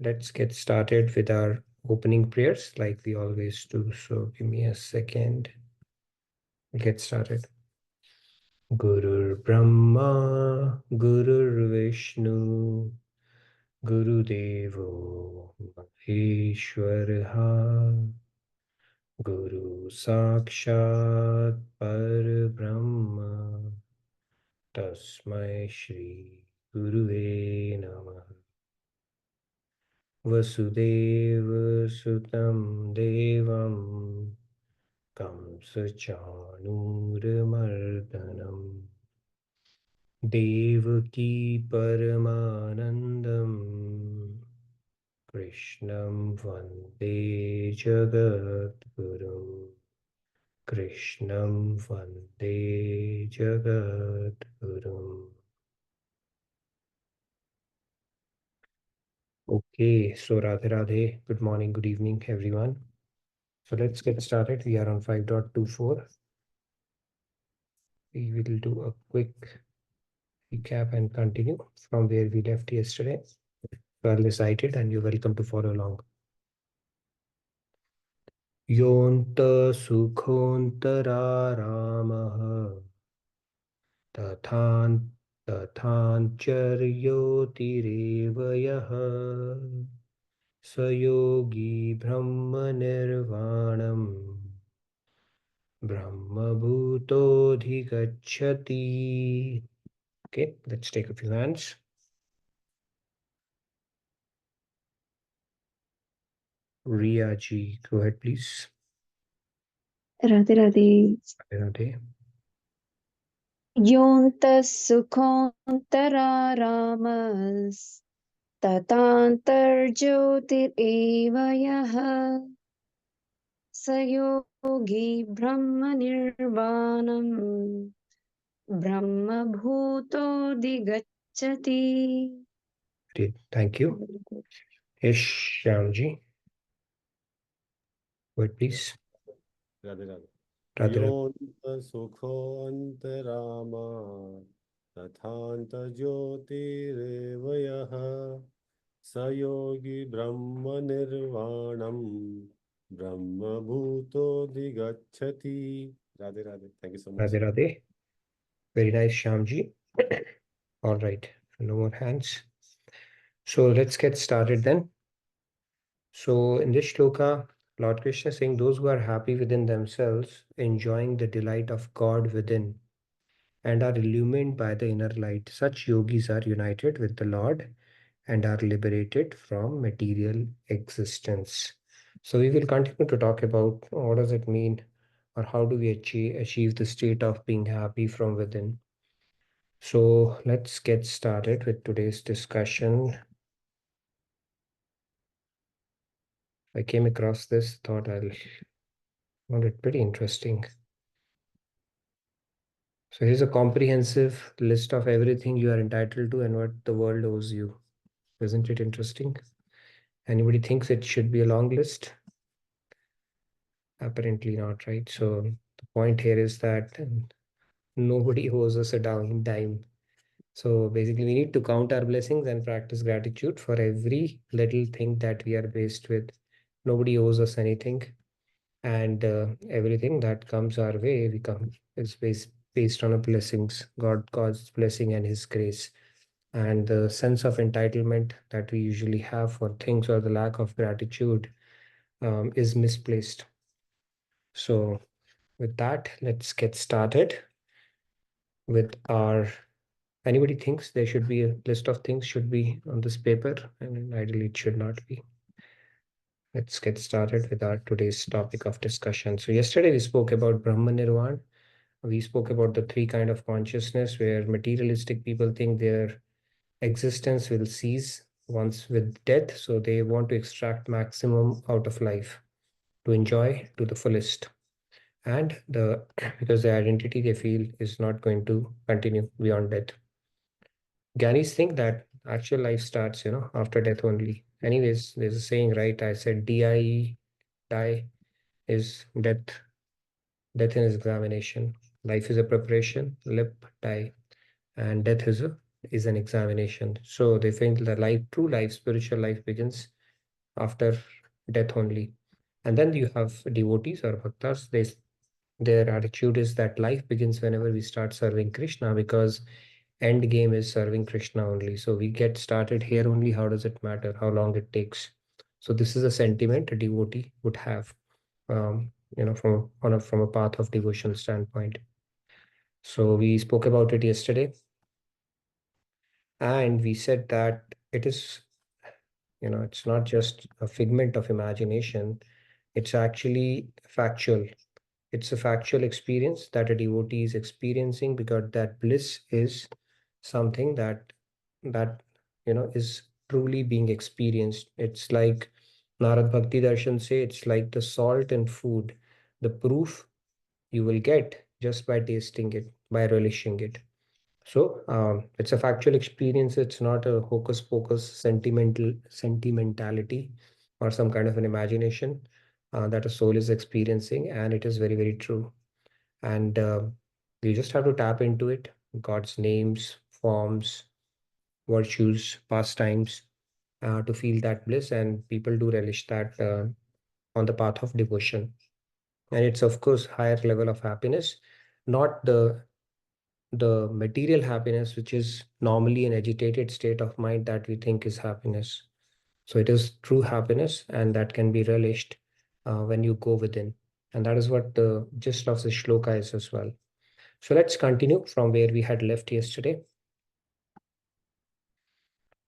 let's get started with our opening prayers like we always do. So give me a second. We'll get started. Gurur Brahma, Gurur Vishnu, Guru Devo Maheshwaraha, Guru Sakshat Parbrahma, Tasmai Shri Guruve Namah. Vasudeva Sutam Devam Kamsachanurmardanam Devaki Paramanandam Krishnam Vande Jagadgurum Krishnam Vande Jagadgurum. Okay, so Radhe Radhe, good morning, good evening, everyone. So let's get started. We are on 5.24. We will do a quick recap and continue from where we left yesterday. Well recited, and you're welcome to follow along. Yonta sukhontararamah tathancharyoti yah sayogi brahma nirvanam brahma bhutodhigacchati. Okay, let's take a few hands. Riya ji, go ahead, please. Radhe Radhe. Radhe. Yontas sukhontaramas tatantarjyotir evayah sayogi brahma nirvanam brahma bhuto digacchati. Great, thank you. Yes, Shyamji. Wait, please. Radhe Radhe. Radhe Radhe. Yonta sukhontaramas tathanta jyotirevayah sayogi brahma nirvanam brahma bhuto digacchati. Radhe Radhe. Thank you so much. Radhe Radhe. Very nice, Shyamji. All right, no more hands. So let's get started then. So in this shloka, Lord Krishna is saying those who are happy within themselves, enjoying the delight of God within, and are illumined by the inner light, such yogis are united with the Lord and are liberated from material existence. So we will continue to talk about what does it mean, or how do we achieve the state of being happy from within. So let's get started with today's discussion. I came across this, thought I'll found it pretty interesting. So here's a comprehensive list of everything you are entitled to and what the world owes you. Isn't it interesting? Anybody thinks it should be a long list? Apparently not, right? So the point here is that nobody owes us a dime. So basically, we need to count our blessings and practice gratitude for every little thing that we are faced with. Nobody owes us anything, and everything that comes our way is based on a blessings, God's blessing and His grace. And the sense of entitlement that we usually have for things, or the lack of gratitude, is misplaced. So with that, let's get started with our. Anybody thinks there should be a list of things should be on this paper, and ideally it should not be. Let's get started with our today's topic of discussion. So yesterday we spoke about Brahma Nirvana. We spoke about the three kind of consciousness where materialistic people think their existence will cease once with death. So they want to extract maximum out of life to enjoy to the fullest. And because the identity they feel is not going to continue beyond death. Gyanis think that actual life starts, after death only. Anyways, there's a saying, right? I said DIE, die is death, death in examination. Life is a preparation, lip, die, and death is a is an examination. So they think the life, true life, spiritual life begins after death only. And then you have devotees or bhaktas. Their attitude is that life begins whenever we start serving Krishna, because end game is serving Krishna only. So we get started here only. How does it matter how long it takes? So this is a sentiment a devotee would have, from a path of devotion standpoint. So we spoke about it yesterday, and we said that it is, it's not just a figment of imagination. It's actually factual. It's a factual experience that a devotee is experiencing, because that bliss is something that is truly being experienced. It's like Narad Bhakti Darshan say, it's like the salt in food, the proof you will get just by tasting it, by relishing it. So it's a factual experience. It's not a hocus pocus sentimentality or some kind of an imagination that a soul is experiencing, and it is very, very true. And you just have to tap into it. God's names, forms, virtues, pastimes, to feel that bliss, and people do relish that on the path of devotion. And it's of course higher level of happiness, not the material happiness, which is normally an agitated state of mind that we think is happiness. So it is true happiness, and that can be relished when you go within. And that is what the gist of the shloka is as well. So let's continue from where we had left yesterday.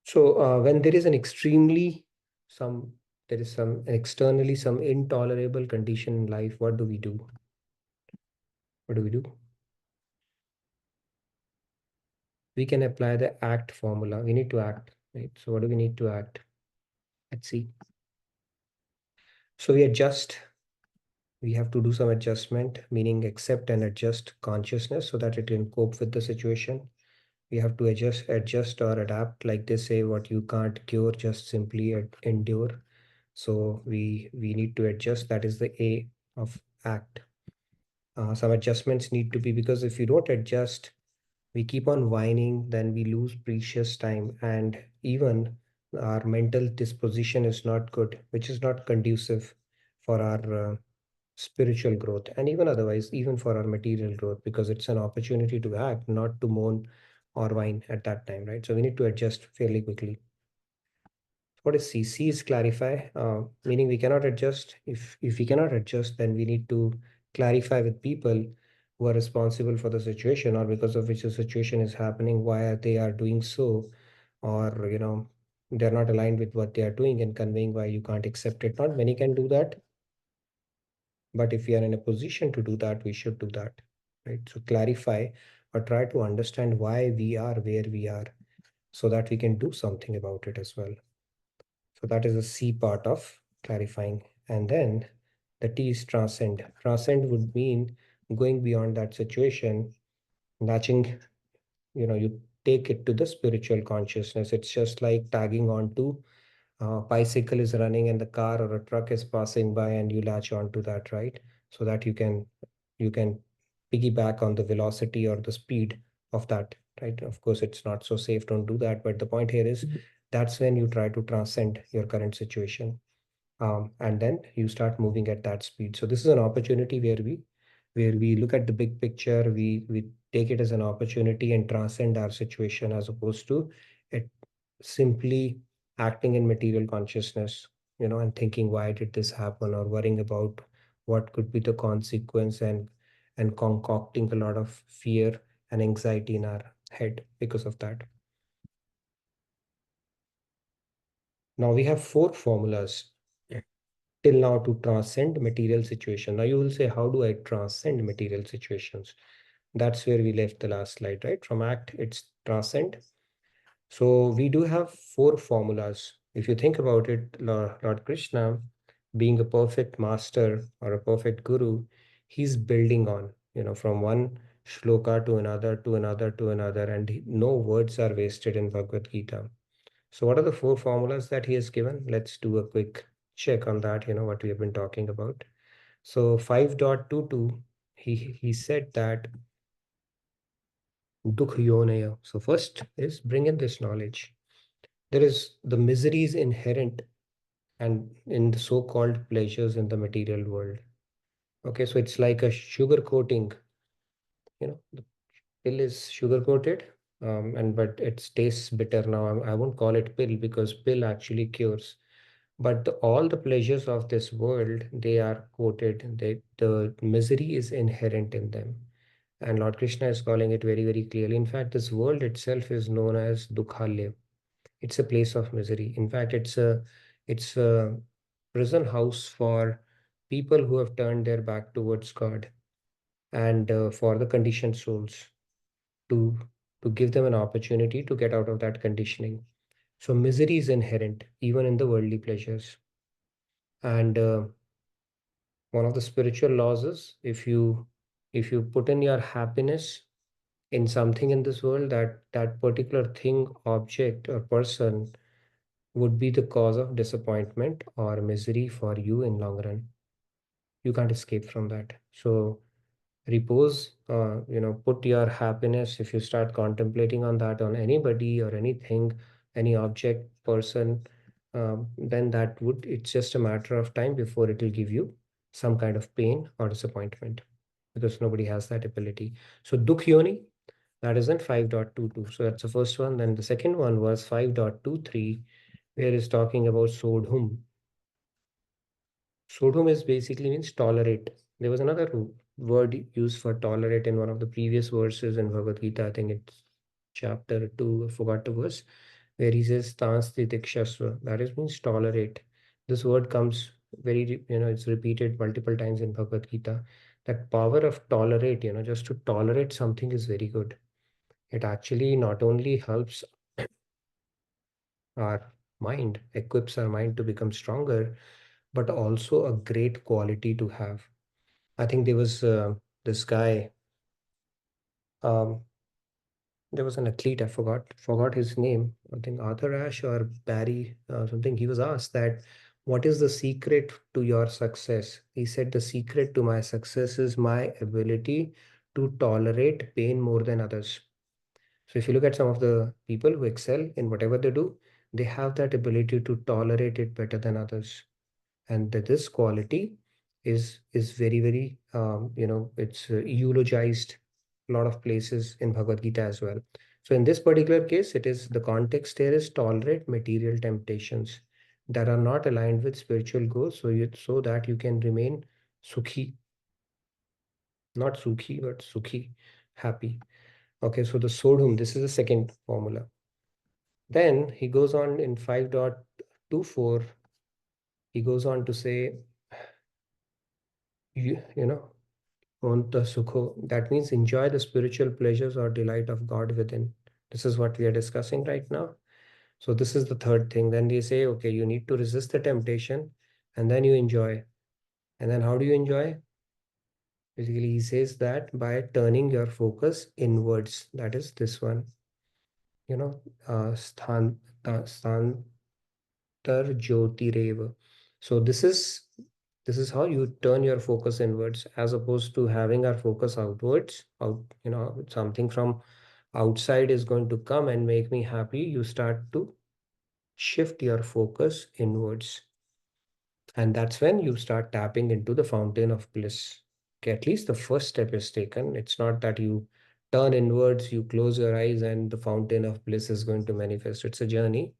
So when there is an extremely some there is some externally some intolerable condition in life, what do we do? What do we do? We can apply the ACT formula. We need to act, right? So what do we need to act? Let's see. So we adjust. We have to do some adjustment, meaning accept and adjust consciousness so that it can cope with the situation. We have to adjust or adapt. Like they say, what you can't cure, just simply endure. So we need to adjust. That is the A of ACT. Some adjustments need to be, because if you don't adjust, we keep on whining, then we lose precious time, and even our mental disposition is not good, which is not conducive for our spiritual growth, and even otherwise, even for our material growth, because it's an opportunity to act, not to moan or whine at that time, right? So we need to adjust fairly quickly. What is C? C is clarify, meaning we cannot adjust. If we cannot adjust, then we need to clarify with people who are responsible for the situation, or because of which the situation is happening, why they are doing so, or they're not aligned with what they are doing, and conveying why you can't accept it. Not many can do that, but if we are in a position to do that, we should do that, right? So clarify or try to understand why we are where we are, so that we can do something about it as well. So that is the C part of clarifying. And then the T is transcend. Transcend would mean going beyond that situation, matching, you take it to the spiritual consciousness. It's just like tagging on to bicycle is running and the car or a truck is passing by, and you latch onto that, right? So that you can piggyback on the velocity or the speed of that, right? Of course, it's not so safe, don't do that. But the point here is, that's when you try to transcend your current situation, and then you start moving at that speed. So this is an opportunity where we look at the big picture, we take it as an opportunity and transcend our situation, as opposed to it simply acting in material consciousness, and thinking, why did this happen, or worrying about what could be the consequence, and concocting a lot of fear and anxiety in our head because of that. Now we have 4 formulas till now to transcend material situation. Now you will say, how do I transcend material situations? That's where we left the last slide, right? From ACT, it's transcend. So we do have 4 formulas. If you think about it, Lord Krishna, being a perfect master or a perfect guru, he's building on, from one shloka to another, to another, to another, and no words are wasted in Bhagavad Gita. So what are the 4 formulas that he has given? Let's do a quick check on that, what we have been talking about. So 5.22, he said that Dukh yonaya. So first is bring in this knowledge. There is the miseries inherent and in the so-called pleasures in the material world. Okay, so it's like a sugar coating. The pill is sugar coated, and but it tastes bitter now. I won't call it pill because pill actually cures. But all the pleasures of this world, they are coated. The misery is inherent in them. And Lord Krishna is calling it very, very clearly. In fact, this world itself is known as Dukhalya. It's a place of misery. In fact, it's a prison house for people who have turned their back towards God and for the conditioned souls to to give them an opportunity to get out of that conditioning. So misery is inherent even in the worldly pleasures. And one of the spiritual laws is if you put in your happiness in something in this world, that particular thing, object, or person would be the cause of disappointment or misery for you in long run. You can't escape from that. So repose, put your happiness, if you start contemplating on that, on anybody or anything, any object, person, then it's just a matter of time before it will give you some kind of pain or disappointment, because nobody has that ability. So dukh yoni, that is in 5.22. So that's the first one. Then the second one was 5.23, where it's talking about sodhum. Sodom is basically means tolerate. There was another word used for tolerate in one of the previous verses in Bhagavad Gita. I think it's chapter 2, I forgot the verse, where he says Tansti Tikshasva. That is means tolerate. This word comes it's repeated multiple times in Bhagavad Gita. That power of tolerate, just to tolerate something is very good. It actually not only helps our mind, equips our mind to become stronger, but also a great quality to have. I think there was this guy. Um, there was an athlete. I forgot his name. I think Arthur Ashe or Barry something. He was asked that, "What is the secret to your success?" He said, "The secret to my success is my ability to tolerate pain more than others." So if you look at some of the people who excel in whatever they do, they have that ability to tolerate it better than others. And that this quality is very, very it's eulogized a lot of places in Bhagavad Gita as well. So in this particular case, it is the context here is tolerate material temptations that are not aligned with spiritual goals, so that you can remain sukhi, not sukhi but sukhi, happy. Okay, so the sodhum, this is the second formula. Then he goes on in 5.24, he goes on to say, you know Anta Sukho. That means enjoy the spiritual pleasures or delight of God within. This is what we are discussing right now. So this is the third thing. Then they say, okay, you need to resist the temptation and then you enjoy. And then how do you enjoy? Basically, he says that by turning your focus inwards. That is this one, you know, Sthantar Jyotireva. So this is how you turn your focus inwards, as opposed to having our focus outwards. Something from outside is going to come and make me happy. You start to shift your focus inwards, and that's when you start tapping into the fountain of bliss. Okay, at least the first step is taken. It's not that you turn inwards, you close your eyes, and the fountain of bliss is going to manifest. It's a journey,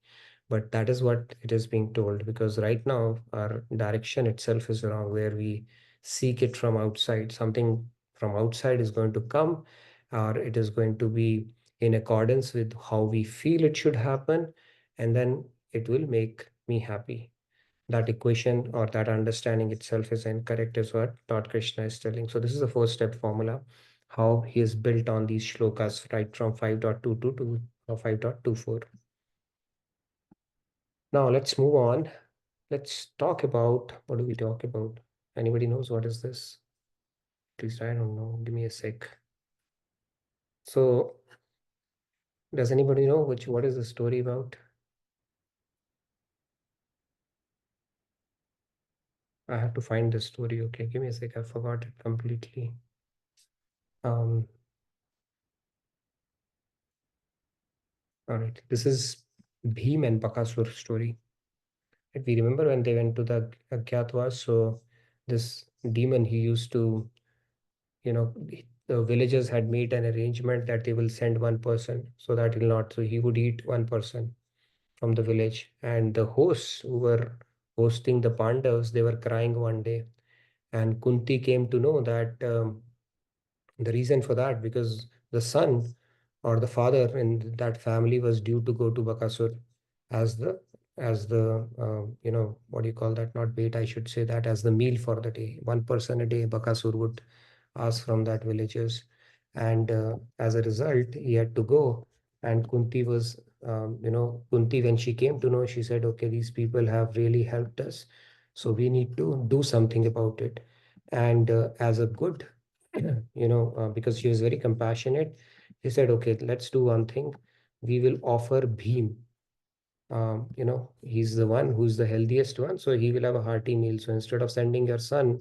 but that is what it is being told, because right now our direction itself is wrong, where we seek it from outside. Something from outside is going to come, or it is going to be in accordance with how we feel it should happen, and then it will make me happy. That equation or that understanding itself is incorrect, is what Lord Krishna is telling. So this is the first step formula, how he is built on these shlokas right from 5.22 to 5.24. Now let's move on. Let's talk about, what do we talk about? Anybody knows what is this? At least I don't know. Give me a sec. So does anybody know what is the story about? I have to find the story. Okay, give me a sec. I forgot it completely. Um, All right, this is Bhim and Bakasur story. If we remember when they went to the Agyatwas, so this demon, he used to, the villagers had made an arrangement that they will send one person so that he'll not, so he would eat one person from the village. And the hosts who were hosting the Pandavas, they were crying one day. And Kunti came to know that the reason for that, because the son or the father in that family was due to go to Bakasur as the what do you call that? Not bait, I should say that as the meal for the day. One person a day, Bakasur would ask from that villagers, and as a result, he had to go. And Kunti was, Kunti, when she came to know, she said, "Okay, these people have really helped us, so we need to do something about it." And as a good because she was very compassionate, she said, okay, let's do one thing. We will offer Bhim. He's the one who's the healthiest one, so he will have a hearty meal. So instead of sending your son,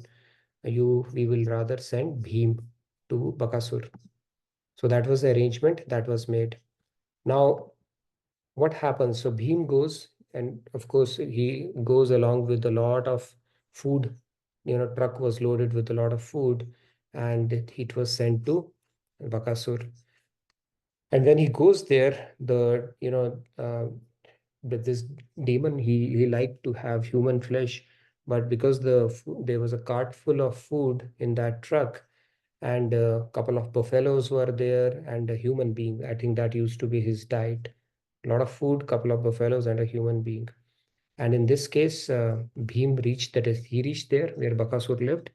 we will rather send Bhim to Bakasur. So that was the arrangement that was made. Now, what happens? So Bhim goes, and of course, he goes along with a lot of food. Truck was loaded with a lot of food, and it was sent to Bakasur. And when he goes there, with this demon, he liked to have human flesh, but because there was a cart full of food in that truck, and a couple of buffaloes were there, and a human being. I think that used to be his diet. A lot of food, couple of buffaloes, and a human being. And in this case, Bhim reached that is he reached there where Bakasur lived,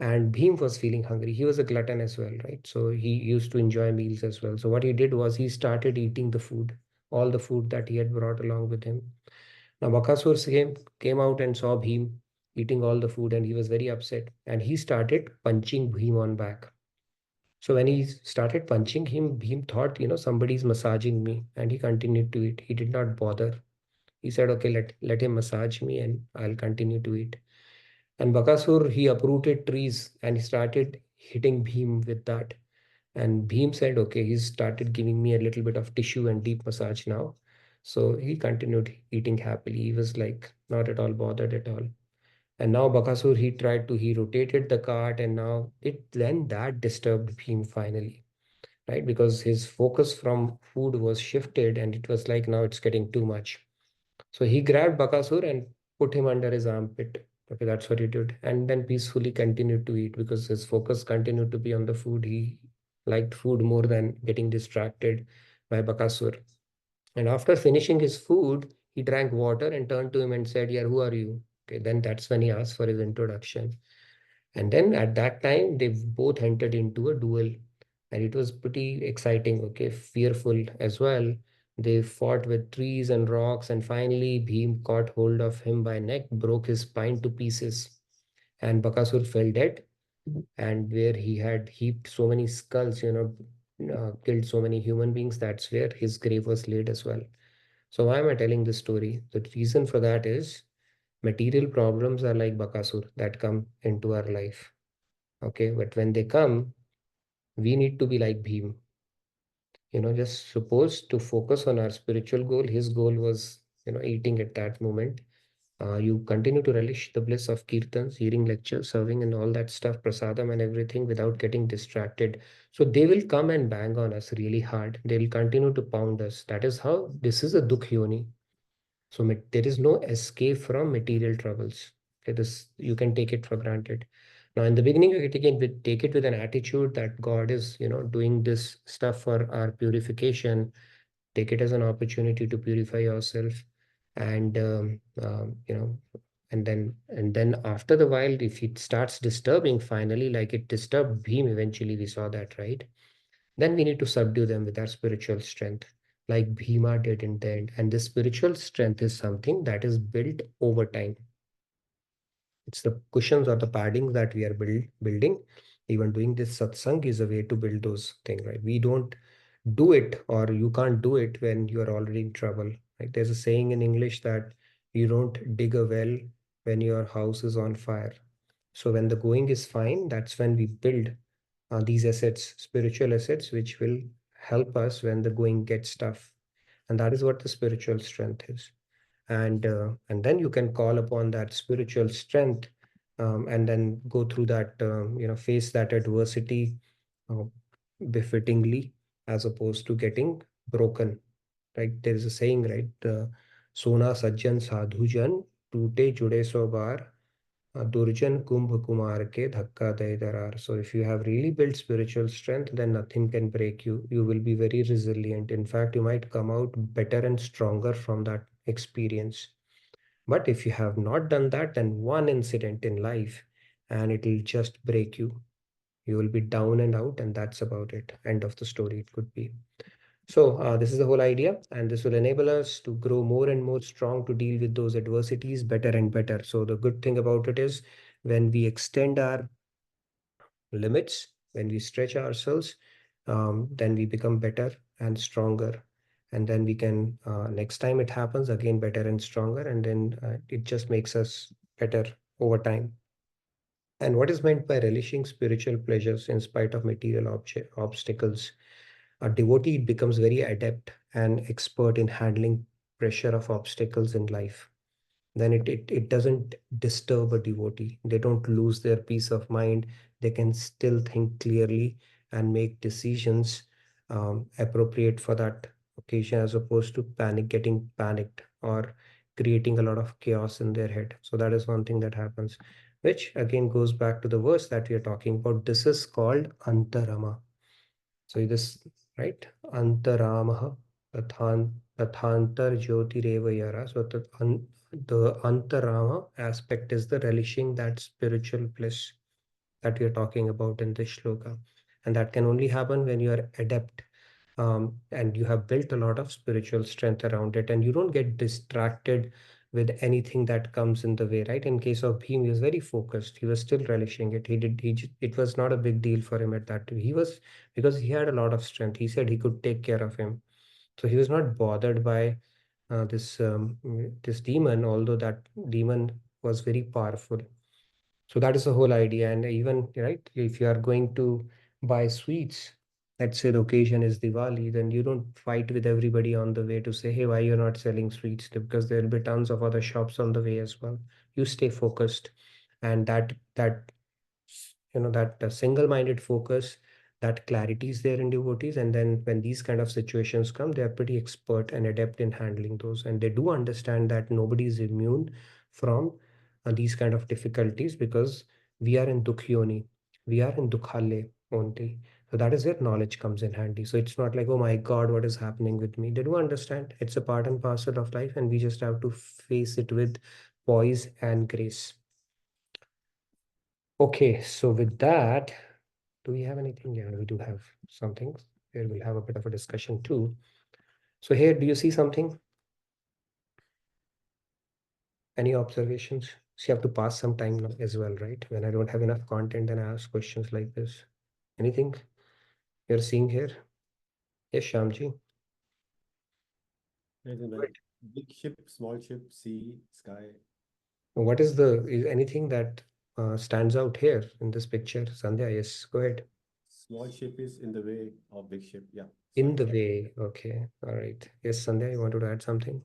and Bhim was feeling hungry. He was a glutton as well, right? So he used to enjoy meals as well. So what he did was he started eating the food, all the food that he had brought along with him. Now Bakasur came out and saw Bhim eating all the food, and he was very upset. And he started punching Bhim on back. So when he started punching him, Bhim thought, somebody's massaging me, and he continued to eat. He did not bother. He said, okay, let him massage me, and I'll continue to eat. And Bakasur, he uprooted trees and he started hitting Bhim with that. And Bhim said, okay, he started giving me a little bit of tissue and deep massage now. So he continued eating happily. He was like not at all bothered at all. And now Bakasur, he rotated the cart, and now then that disturbed Bhim finally, right? Because his focus from food was shifted, and it was like now it's getting too much. So he grabbed Bakasur and put him under his armpit. Okay, that's what he did. And then peacefully continued to eat because his focus continued to be on the food. He liked food more than getting distracted by Bakasur. And after finishing his food, he drank water and turned to him and said, yeah, who are you? Okay, then that's when he asked for his introduction. And then at that time, they both entered into a duel, and it was pretty exciting, okay, fearful as well. They fought with trees and rocks, and finally Bhim caught hold of him by neck, broke his spine to pieces, and Bakasur fell dead. And where he had heaped so many skulls, killed so many human beings, that's where his grave was laid as well. So why am I telling this story? The reason for that is material problems are like Bakasur that come into our life. Okay, but when they come, we need to be like Bhim. Just suppose to focus on our spiritual goal. His goal was, eating at that moment. You continue to relish the bliss of kirtans, hearing lectures, serving, and all that stuff, prasadam and everything without getting distracted. So they will come and bang on us really hard. They will continue to pound us. That is how this is a dukh yoni. So there is no escape from material troubles. It is, you can take it for granted. Now, in the beginning, you take it with an attitude that God is, doing this stuff for our purification. Take it as an opportunity to purify yourself, and and then after the while, if it starts disturbing, finally, like it disturbed Bhim, eventually we saw that, right? Then we need to subdue them with our spiritual strength, like Bhima did in the end. And this spiritual strength is something that is built over time. It's the cushions or the padding that we are building. Even doing this satsang is a way to build those things, right? We don't do it, or you can't do it when you are already in trouble. Like there's a saying in English that you don't dig a well when your house is on fire. So when the going is fine, that's when we build these assets, spiritual assets, which will help us when the going gets tough. And that is what the spiritual strength is. And then you can call upon that spiritual strength, and then go through that, face that adversity uh, befittingly, as opposed to getting broken. Right? There is a saying, right? Sona sajjan sadhujan tute jude so bar, Durjan Kumbh Kumar ke dhakka de darar. So if you have really built spiritual strength, then nothing can break you. You will be very resilient. In fact, you might come out better and stronger from that experience. But if you have not done that, then one incident in life and it will just break you. You will be down and out, and that's about it. End of the story, it could be. So, this is the whole idea, and this will enable us to grow more and more strong to deal with those adversities better and better. So, the good thing about it is when we extend our limits, when we stretch ourselves, then we become better and stronger. And then we can, next time it happens, again better and stronger. And then it just makes us better over time. And what is meant by relishing spiritual pleasures in spite of material obstacles? A devotee becomes very adept and expert in handling pressure of obstacles in life. Then it doesn't disturb a devotee. They don't lose their peace of mind. They can still think clearly and make decisions appropriate for that occasion, as opposed to getting panicked or creating a lot of chaos in their head. So that is one thing that happens, which again goes back to the verse that we are talking about. This is called antarama. So this, right? Antaramaha tathantar jyotireva yara. So the antarama aspect is the relishing that spiritual bliss that we are talking about in this shloka. And that can only happen when you are adept, and you have built a lot of spiritual strength around it, and you don't get distracted with anything that comes in the way, right? In case of Bhim, he was very focused. He was still relishing it. It was not a big deal for him at that time. He was, because he had a lot of strength. He said he could take care of him. So he was not bothered by this demon, although that demon was very powerful. So that is the whole idea. And even, right, if you are going to buy sweets, let's say the occasion is Diwali, then you don't fight with everybody on the way to say, hey, why you're not selling sweets? Because there will be tons of other shops on the way as well. You stay focused. And that single-minded focus, that clarity is there in devotees. And then when these kind of situations come, they are pretty expert and adept in handling those. And they do understand that nobody is immune from these kind of difficulties, because we are in Dukhyoni, we are in Dukhale only. So that is where knowledge comes in handy. So it's not like, oh my God, what is happening with me? They do understand it's a part and parcel of life, and we just have to face it with poise and grace. Okay, so with that, do we have anything? Yeah, we do have something. Here we'll have a bit of a discussion too. So here, do you see something? Any observations? So you have to pass some time now as well, right? When I don't have enough content, then I ask questions like this. Anything you're seeing here? Yes, Shamji. Right. Big ship, small ship, sea, sky. What is anything that stands out here in this picture? Sandhya, yes, go ahead. Small ship is in the way of big ship. Yeah. In Sorry. the way. Okay. All right. Yes, Sandhya, you wanted to add something?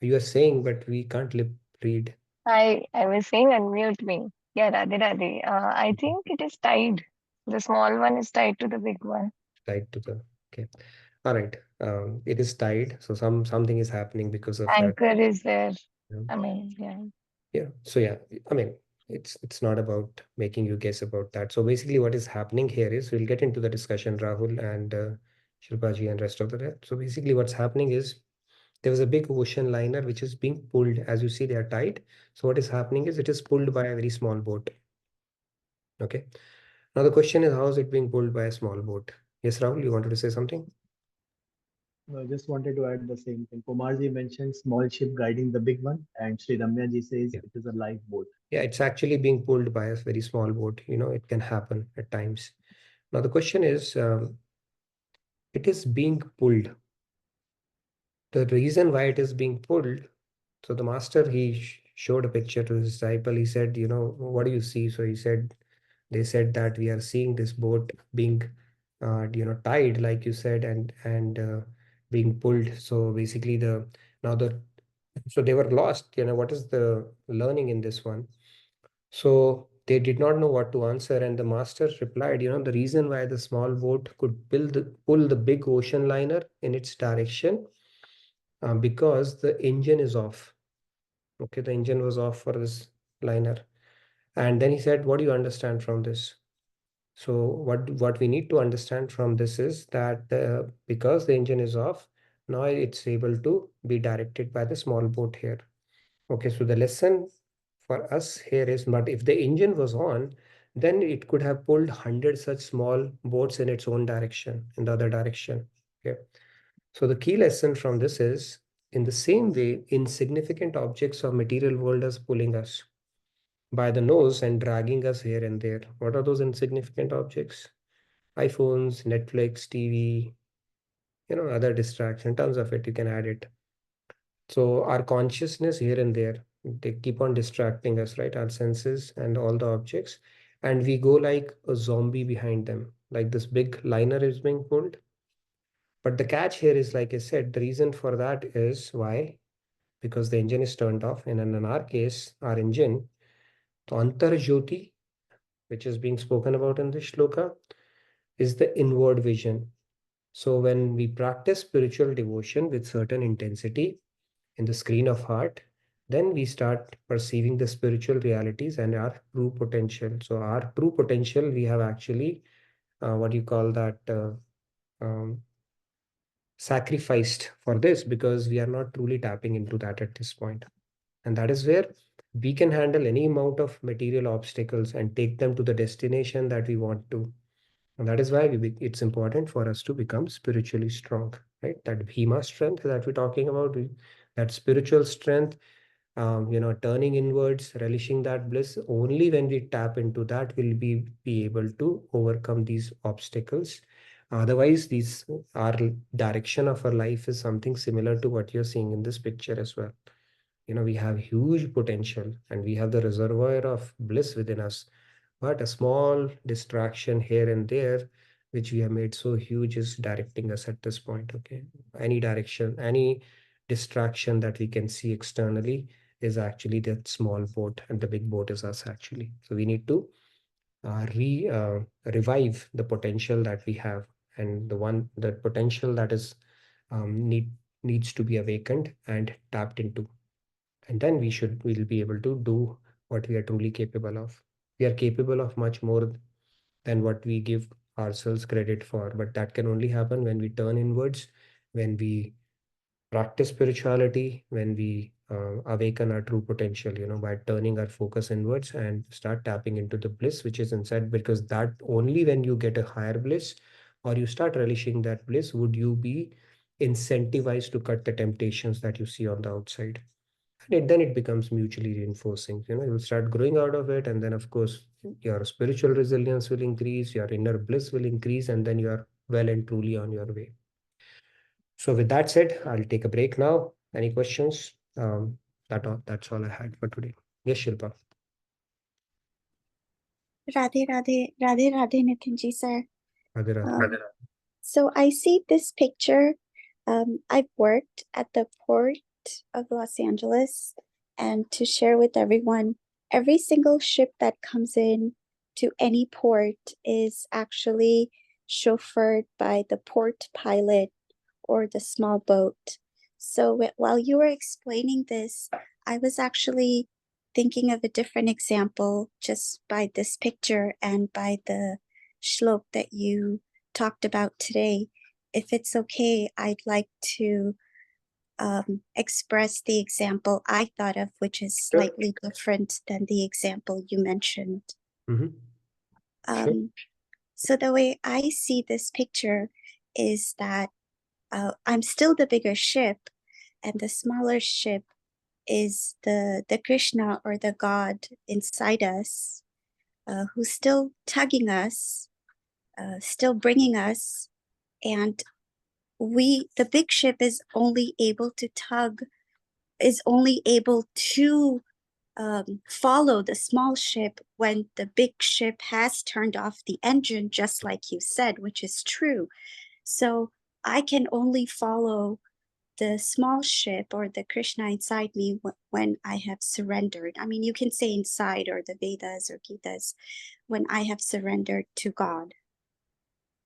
You are saying, but we can't lip read. I was saying unmute me. Yeah, Radhe Radhe. I think it is tied. The small one is tied to the big one. Tied to the, okay. All right. It is tied. So something is happening because of that. Anchor is there. Yeah. I mean, yeah. Yeah. So yeah, I mean, it's not about making you guess about that. So basically what is happening here is, we'll get into the discussion, Rahul and Shilpaji and rest of the day. So basically what's happening is, there was a big ocean liner which is being pulled. As you see, they are tied. So what is happening is, it is pulled by a very small boat. Okay. Now the question is, how is it being pulled by a small boat? Yes, Rahul, you wanted to say something? I just wanted to add the same thing. Kumarji mentioned small ship guiding the big one, and Sri Ramya says Yeah. it is a lifeboat. Yeah, it's actually being pulled by a very small boat. It can happen at times. Now the question is, it is being pulled. The reason why it is being pulled, so the master, he showed a picture to his disciple. He said, what do you see? So he said, they said that we are seeing this boat being tied, like you said, and being pulled. So basically so they were lost. What is the learning in this one? So they did not know what to answer, and the master replied, the reason why the small boat could pull the big ocean liner in its direction, because the engine is off. Okay, the engine was off for this liner. And then he said, what do you understand from this? So what we need to understand from this is that because the engine is off, now it's able to be directed by the small boat here. Okay, so the lesson for us here is, but if the engine was on, then it could have pulled 100 such small boats in its own direction, in the other direction. Okay, so the key lesson from this is, in the same way, insignificant objects of material world is pulling us by the nose and dragging us here and there. What are those insignificant objects? iPhones, Netflix, TV, other distraction, tons of it, you can add it. So our consciousness here and there, they keep on distracting us, right? Our senses and all the objects. And we go like a zombie behind them, like this big liner is being pulled. But the catch here is, like I said, the reason for that is why? Because the engine is turned off. And in our case, our engine, the Antar Jyoti, which is being spoken about in this shloka, is the inward vision. So when we practice spiritual devotion with certain intensity in the screen of heart, then we start perceiving the spiritual realities and our true potential. So our true potential, we have actually, what do you call that, um, sacrificed for this, because we are not truly tapping into that at this point. And that is where we can handle any amount of material obstacles and take them to the destination that we want to. And that is why it's important for us to become spiritually strong, right? That Bhima strength that we're talking about, that spiritual strength, turning inwards, relishing that bliss. Only when we tap into that will we be able to overcome these obstacles. Otherwise, our direction of our life is something similar to what you're seeing in this picture as well. We have huge potential and we have the reservoir of bliss within us, but a small distraction here and there, which we have made so huge, is directing us at this point. Okay, any direction, any distraction that we can see externally is actually that small boat, and the big boat is us actually. So we need to revive the potential that we have, and the potential that is needs to be awakened and tapped into, and then we'll be able to do what we are truly capable of. We are capable of much more than what we give ourselves credit for, but that can only happen when we turn inwards, when we practice spirituality, when we awaken our true potential, by turning our focus inwards and start tapping into the bliss which is inside, because that only when you get a higher bliss or you start relishing that bliss would you be incentivized to cut the temptations that you see on the outside. And then it becomes mutually reinforcing. You'll start growing out of it, and then of course your spiritual resilience will increase, your inner bliss will increase, and then you are well and truly on your way. So with that said, I'll take a break now. Any questions? That's all I had for today. Yes, Shilpa. Radhe Radhe Radhe Radhe Nitinji sir. Radhe Radhe. So I see this picture. I've worked at the port of Los Angeles, and to share with everyone, every single ship that comes in to any port is actually chauffeured by the port pilot or the small boat. So while you were explaining this, I was actually thinking of a different example just by this picture and by the shlok that you talked about today. If it's okay, I'd like to express the example I thought of, which is slightly different than the example you mentioned. Sure. So the way I see this picture is that I'm still the bigger ship, and the smaller ship is the Krishna or the God inside us, who's still tugging us, still bringing us, and the big ship is only able to follow the small ship when the big ship has turned off the engine, just like you said, which is true. So I can only follow the small ship or the Krishna inside me when I have surrendered. I mean, you can say inside or the Vedas or Gitas, when I have surrendered to God.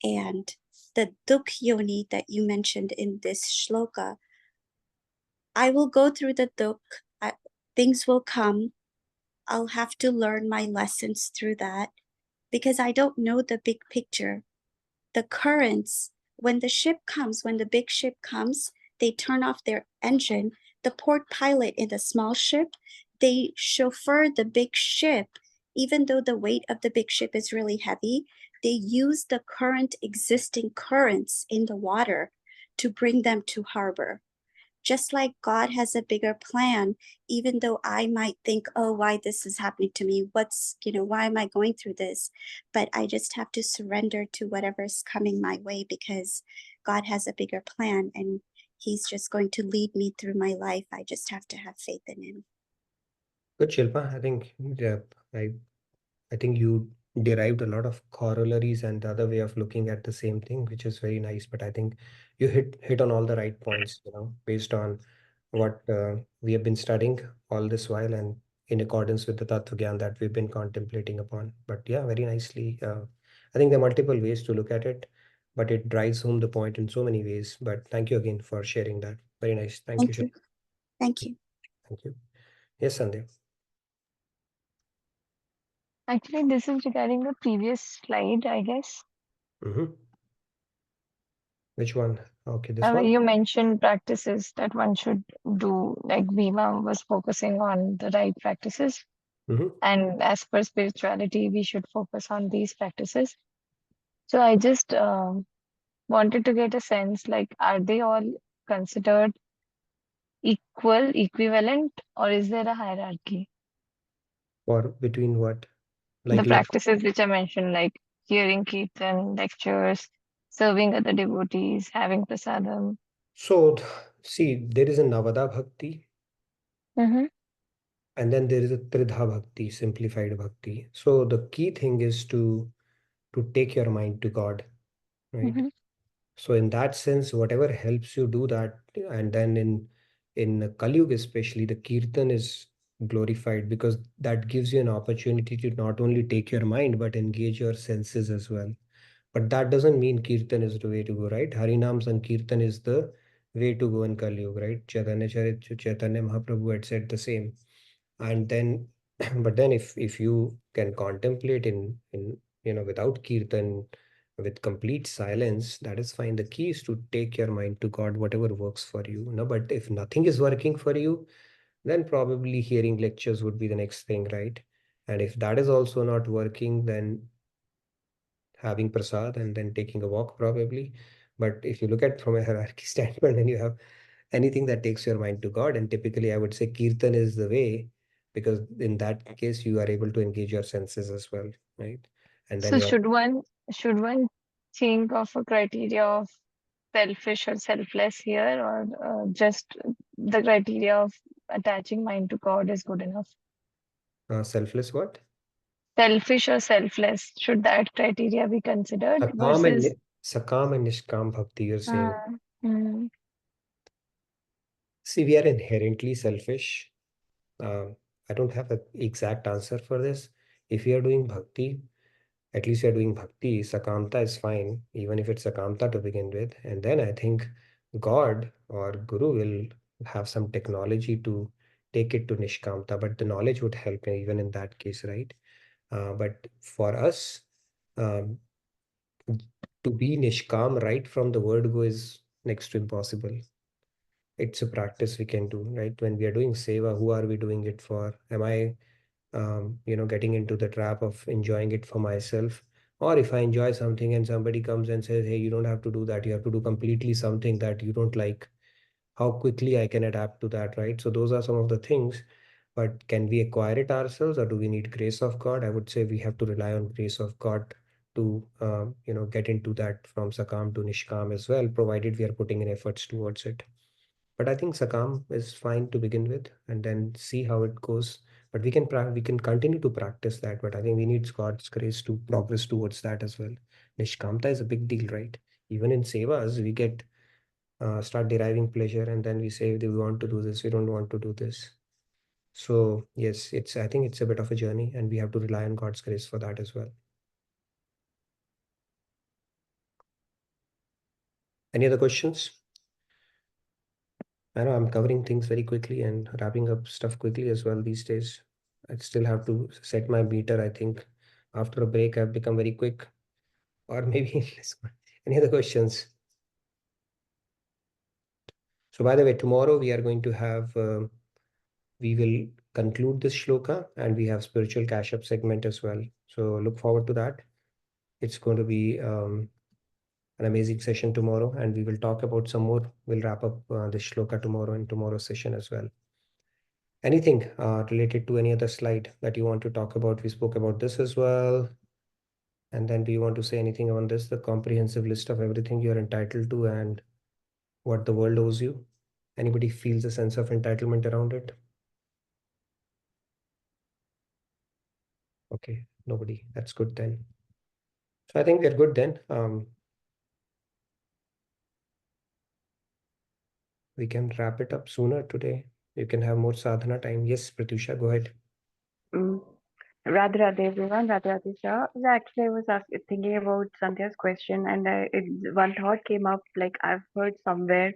And the Dukh Yoni that you mentioned in this shloka, I will go through the Dukh, things will come. I'll have to learn my lessons through that because I don't know the big picture. The currents, when the ship comes, when the big ship comes, they turn off their engine. The port pilot in the small ship, they chauffeur the big ship. Even though the weight of the big ship is really heavy, they use the existing currents in the water to bring them to harbor. Just like God has a bigger plan, even though I might think, oh, why this is happening to me? Why am I going through this? But I just have to surrender to whatever's coming my way because God has a bigger plan and He's just going to lead me through my life. I just have to have faith in Him. Good, Shilpa. I think I think you derived a lot of corollaries and the other way of looking at the same thing, which is very nice. But I think you hit on all the right points, based on what we have been studying all this while and in accordance with the Tattva Gyan that we've been contemplating upon. But yeah, very nicely. I think there are multiple ways to look at it, but it drives home the point in so many ways. But thank you again for sharing that. Very nice. Thank you, Thank you. Shilpa. Thank you. Thank you. Yes, Sandeep. Actually, this is regarding the previous slide, I guess. Which one? Okay, this one. You mentioned practices that one should do, like Bhima was focusing on the right practices. And as per spirituality, we should focus on these practices. So I just wanted to get a sense, like, are they all considered equal, equivalent, or is there a hierarchy? Or between what? The practices which I mentioned, like hearing kirtan, lectures, serving other devotees, having prasadam. So, see, there is a Navada Bhakti, Mm-hmm. and then there is a Tridha Bhakti, simplified Bhakti. So the key thing is to take your mind to God, right? Mm-hmm. So in that sense, whatever helps you do that, and then in Kali Yuga especially, the Kirtan is glorified because that gives you an opportunity to not only take your mind but engage your senses as well. But that doesn't mean Kirtan is the way to go, right? Harinam Sankirtan is the way to go in Kali Yuga, right? Chaitanya Mahaprabhu had said the same. And then, but then if you can contemplate in without Kirtan, with complete silence, that is fine. The key is to take your mind to God, whatever works for you. No, but if nothing is working for you, then probably hearing lectures would be the next thing, right? And if that is also not working, then having prasad and then taking a walk probably. But if you look at from a hierarchy standpoint, then you have anything that takes your mind to God, and typically I would say Kirtan is the way, because in that case you are able to engage your senses as well, right? And then So you're should one think of a criteria of selfish or selfless here, or just the criteria of attaching mind to God is good enough? selfless what? Selfish or selfless, should that criteria be considered Sakam and versus? Sakam and Nishkam Bhakti, you're saying. Mm, See, we are inherently selfish. I don't have an exact answer for this. If you are doing bhakti, at least you're doing bhakti, sakamta is fine, even if it's sakamta to begin with. And then I think God or Guru will have some technology to take it to nishkamta, but the knowledge would help even in that case, right? But for us, um, to be nishkam right from the word go is next to impossible. It's a practice we can do, right? When we are doing seva, who are we doing it for? Am I getting into the trap of enjoying it for myself? Or if I enjoy something and somebody comes and says, hey, you don't have to do that, you have to do completely something that you don't like, how quickly I can adapt to that, right? So those are some of the things. But can we acquire it ourselves, or do we need grace of God? I would say we have to rely on grace of God to get into that from Sakam to Nishkam as well, provided we are putting in efforts towards it. But I think Sakam is fine to begin with and then see how it goes. But we can continue to practice that, but I think we need God's grace to progress towards that as well. Nishkamta is a big deal, right? Even in sevas, we get start deriving pleasure, and then we say we want to do this, we don't want to do this. So yes, I think it's a bit of a journey, and we have to rely on God's grace for that as well. Any other questions? I know I'm covering things very quickly and wrapping up stuff quickly as well these days. I still have to set my meter. I think after a break, I've become very quick, or maybe any other questions? So by the way, tomorrow we are going to have, we will conclude this shloka, and we have spiritual cash-up segment as well. So look forward to that. It's going to be an amazing session tomorrow, and we will talk about some more. We'll wrap up this shloka tomorrow in tomorrow's session as well. Anything related to any other slide that you want to talk about? We spoke about this as well. And then do you want to say anything on this, the comprehensive list of everything you're entitled to and what the world owes you? Anybody feels a sense of entitlement around it? Okay, nobody. That's good then. So I think we're good then. We can wrap it up sooner today. You can have more sadhana time. Yes, Pratyusha, go ahead. Radhe Radhe everyone, Radhe Radhe Shah. Actually, I was thinking about Sandhya's question, and one thought came up. Like I've heard somewhere,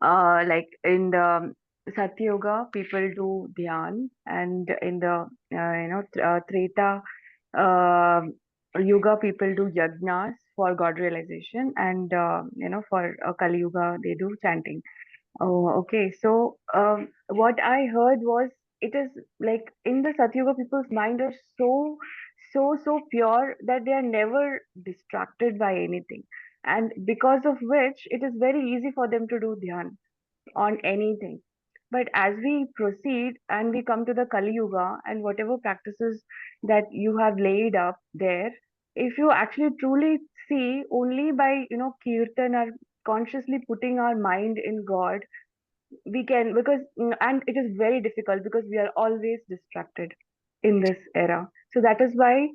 like in the Satya Yoga, people do dhyan, and in the Treta Yuga, people do yajnas for God realization, and for Kali Yuga, they do chanting. Oh, okay. So, what I heard was it is like in the Satyuga, people's mind are so pure that they are never distracted by anything, and because of which it is very easy for them to do dhyan on anything. But as we proceed and we come to the Kali Yuga and whatever practices that you have laid up there, if you actually truly see only by kirtan or consciously putting our mind in God, we can, because and it is very difficult because we are always distracted in this era. So that is why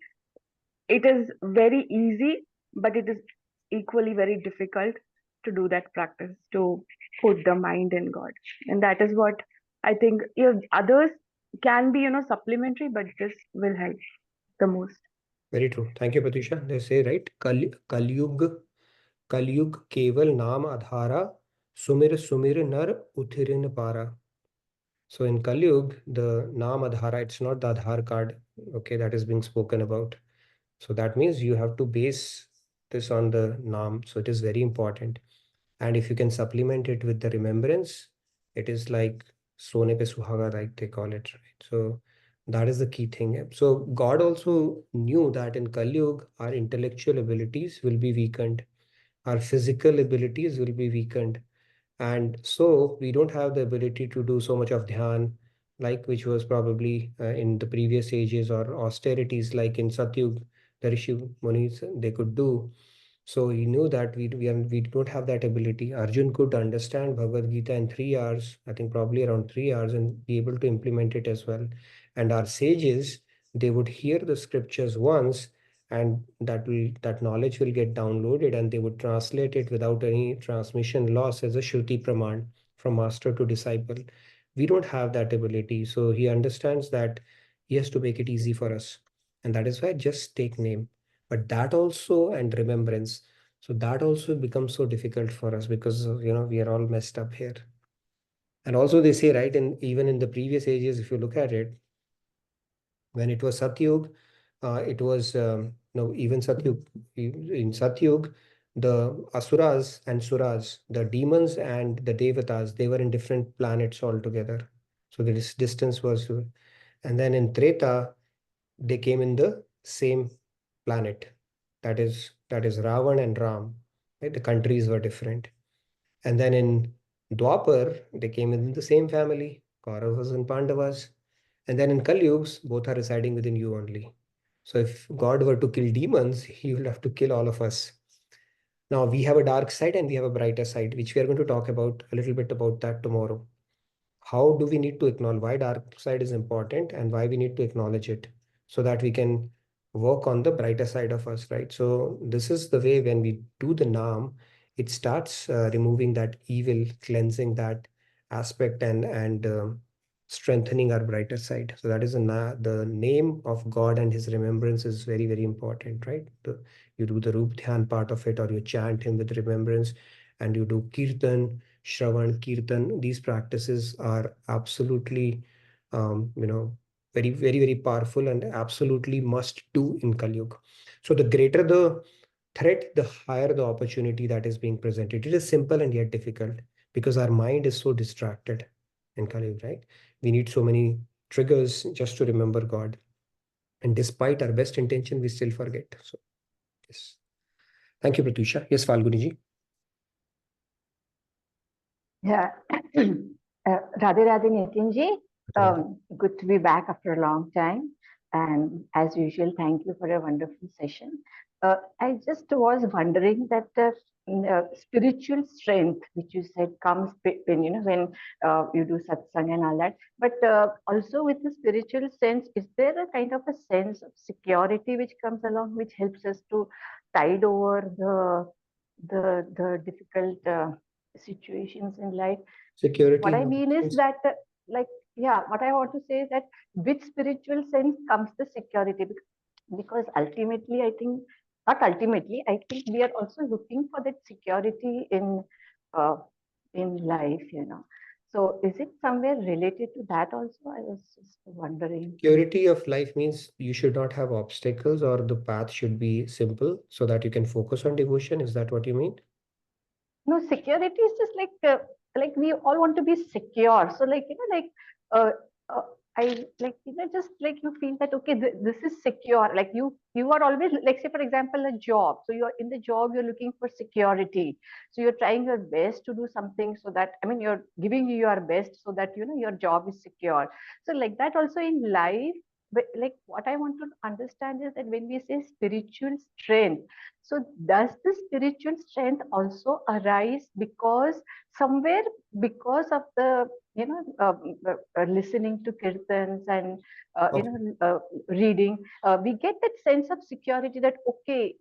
it is very easy, but it is equally very difficult to do that practice, to put the mind in God. And that is what I think others can be supplementary, but this will help the most. Very true. Thank you, Pratyusha. They say, right, Kalyug keval naam adhara, sumir nar uthirin para. So in Kalyug, the naam adhara, it's not the Aadhaar card, okay, that is being spoken about. So that means you have to base this on the naam. So it is very important. And if you can supplement it with the remembrance, it is like sone pe suhaga, like they call it, right? So that is the key thing. So God also knew that in Kalyug, our intellectual abilities will be weakened. Our physical abilities will be weakened. And so we don't have the ability to do so much of dhyan, like which was probably in the previous ages, or austerities like in Satyug, the Rishi Munis, they could do. So he knew that we don't have that ability. Arjun could understand Bhagavad Gita in 3 hours, I think probably around 3 hours, and be able to implement it as well. And our sages, they would hear the scriptures once, and that knowledge will get downloaded, and they would translate it without any transmission loss as a Shruti Praman from master to disciple. We don't have that ability. So he understands that he has to make it easy for us. And that is why just take name. But that also, and remembrance. So that also becomes so difficult for us because, we are all messed up here. And also they say, right, even in the previous ages, if you look at it, when it was Satyug, it was, even Satyug, in Satyug, the Asuras and Suras, the demons and the Devatas, they were in different planets altogether. So this distance was, and then in Treta, they came in the same planet. That is Ravan and Ram. Right? The countries were different. And then in Dwapar, they came in the same family, Kauravas and Pandavas. And then in Kalyugs, both are residing within you only. So if God were to kill demons, he will have to kill all of us. Now we have a dark side and we have a brighter side, which we are going to talk about a little bit about that tomorrow. how do we need to acknowledge why dark side is important and why we need to acknowledge it so that we can work on the brighter side of us, right? So this is the way when we do the Naam, it starts removing that evil, cleansing that aspect and strengthening our brighter side. So that is the name of God and his remembrance is very, very important, right? You do the Roop Dhyan part of it, or you chant him with remembrance, and you do Kirtan, Shravan, Kirtan. These practices are absolutely, very, very, very powerful and absolutely must do in Kali Yuga. So the greater the threat, the higher the opportunity that is being presented. It is simple and yet difficult because our mind is so distracted in Kali Yuga, right? We need so many triggers just to remember God. And despite our best intention, we still forget. So, yes. Thank you, Pratusha. Yes, Falguni ji. Yeah. Radhe Radhe Nitin ji. Good to be back after a long time. And as usual, thank you for a wonderful session. I just was wondering that spiritual strength, which you said comes when you do satsang and all that, but also with the spiritual sense, is there a kind of a sense of security which comes along, which helps us to tide over the difficult situations in life? Security. What I mean is that, what I want to say is that with spiritual sense comes the security, because ultimately, I think we are also looking for that security in life, So is it somewhere related to that also? I was just wondering. Security of life means you should not have obstacles, or the path should be simple so that you can focus on devotion. Is that what you mean? No, security is just like we all want to be secure. So just like you feel that, okay, this is secure. Like you are always, like, say for example, a job. So you're in the job, you're looking for security. So you're trying your best to do something so that, you're giving your best so that, your job is secure. So like that also in life, but like what I want to understand is that when we say spiritual strength, so does the spiritual strength also arise because of the listening to kirtans and reading, we get that sense of security that, okay,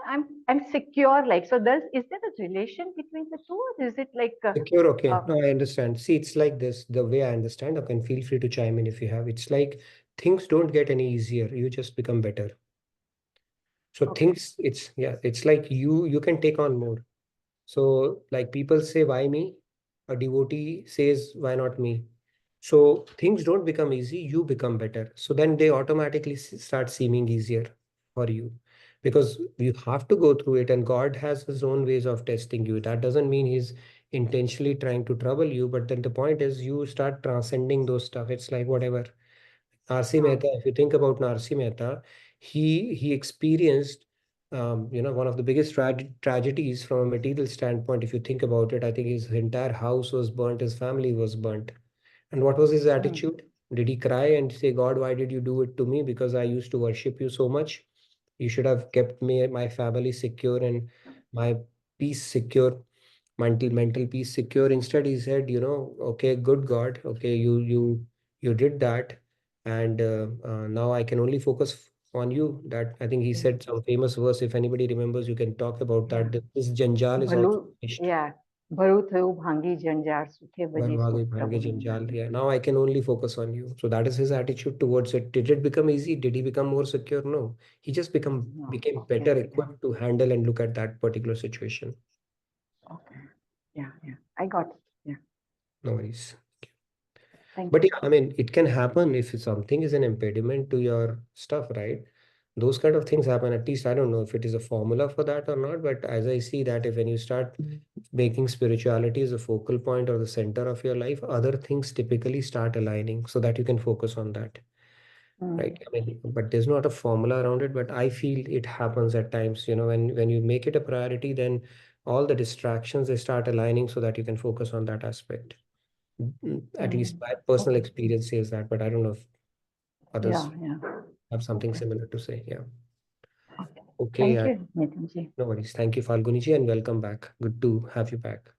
I'm secure. Like, so is there a relation between the two, or is it like secure? Okay, no, I understand. See, it's like this. The way I understand, okay, and feel free to chime in if you have. It's like things don't get any easier. You just become better. So okay. it's like you can take on more. So like people say, why me? A devotee says, why not me? So things don't become easy, you become better. So then they automatically start seeming easier for you because you have to go through it, and God has his own ways of testing you. That doesn't mean he's intentionally trying to trouble you, but then the point is you start transcending those stuff. It's like whatever. Narsi Mehta, if you think about Narsi Mehta, he experienced one of the biggest tragedies from a material standpoint. If you think about it, I think his entire house was burnt, his family was burnt. And what was his attitude? Did he cry and say, God, why did you do it to me? Because I used to worship you so much. You should have kept me, my family secure and my peace secure, mental peace secure. Instead, he said, okay, good God, okay, you did that, and now I can only focus on you. That I think he said some famous verse. If anybody remembers, you can talk about that. This janjal is also finished. Yeah. Bhangi janjar sukhe bhaji sukh prabhu janjal. Yeah, now I can only focus on you. So that is his attitude towards it. Did it become easy? Did he become more secure? No. He just became better equipped to handle and look at that particular situation. Okay. Yeah. I got it. Yeah. No worries. But yeah, I mean, it can happen if something is an impediment to your stuff, right? Those kind of things happen. At least I don't know if it is a formula for that or not, but as I see that if when you start making spirituality as a focal point or the center of your life, other things typically start aligning so that you can focus on that. Right. I mean, but there's not a formula around it, but I feel it happens at times, when you make it a priority, then all the distractions, they start aligning so that you can focus on that aspect. At least my personal experience says that, but I don't know if others have something similar to say. Yeah. Okay. Thank you, Nitin ji. No worries. Thank you, Falguni ji, and welcome back. Good to have you back.